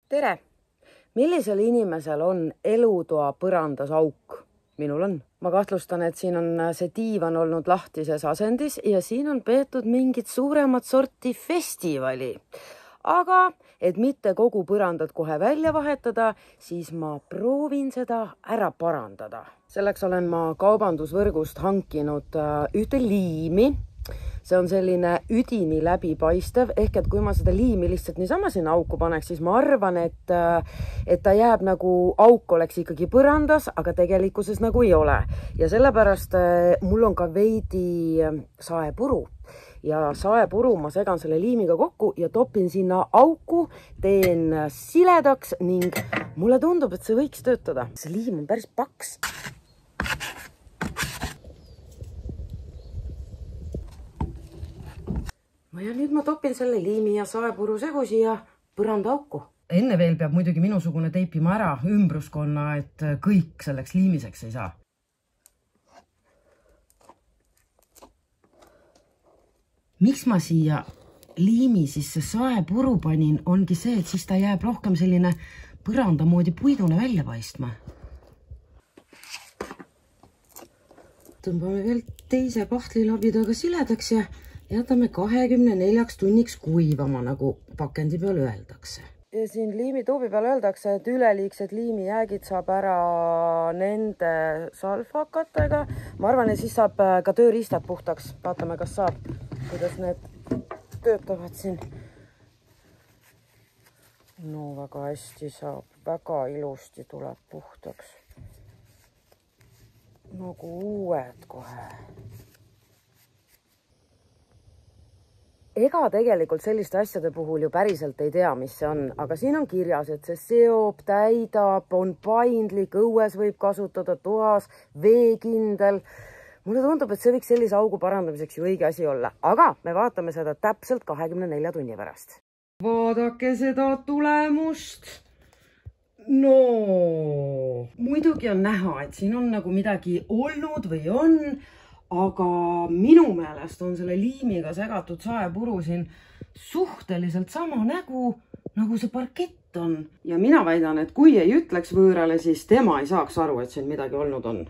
Tere! Millisel inimesel on elutoa põrandas auk? Minul on. Ma kahtlustan, et siin on see diivan olnud lahtises asendis ja siin on peetud mingit suuremat sorti festivali. Aga et mitte kogu põrandat kohe välja vahetada, siis ma proovin seda ära parandada. Selleks olen ma kaubandusvõrgust hankinud ühte liimi. See on selline üdini läbipaistev, ehk et kui ma seda liimi lihtsalt niisama sinna auku paneks, siis ma arvan, et ta jääb nagu auk oleks ikkagi põrandas, aga tegelikkuses nagu ei ole. Ja sellepärast mul on ka veidi saepuru. Ja saepuru ma segan selle liimiga kokku ja topin sinna auku, teen siledaks ning mulle tundub, et see võiks töötada. See liim on päris paks. Ja nüüd ma topin selle liimi ja saepuru segu siia põranda auku. Enne veel peab muidugi minusugune teipima ära ümbruskonna, et kõik selleks liimiseks ei saa. Miks ma siia liimi sisse saepuru panin, ongi see, et siis ta jääb rohkem selline põranda moodi puidune välja paistma. Tõmbame veel teise pahtlilabidaga siledaks ja jätame 24 tunniks kuivama, nagu pakendi peal öeldakse. Ja siin liimituubi peal öeldakse, et üleliigsed liimijäägid saab ära nende salfakatega. Ma arvan, et siis saab ka tööriistad puhtaks. Vaatame, kas saab, kuidas need töötavad siin. No väga hästi saab, väga ilusti tuleb puhtaks. Nagu uued kohe. Ega tegelikult selliste asjade puhul ju päriselt ei tea, mis see on, aga siin on kirjas, et see seob, täidab, on paindlik, õues võib kasutada, toas, veekindel. Mulle tundub, et see võiks sellise augu parandamiseks ju õige asi olla, aga me vaatame seda täpselt 24 tunni pärast. Vaadake seda tulemust. No, muidugi on näha, et siin on nagu midagi olnud või on, aga minu meelest on selle liimiga segatud saepuru siin suhteliselt sama nägu, nagu see parkett on. Ja mina väidan, et kui ei ütleks võõrale, siis tema ei saaks aru, et siin midagi olnud on.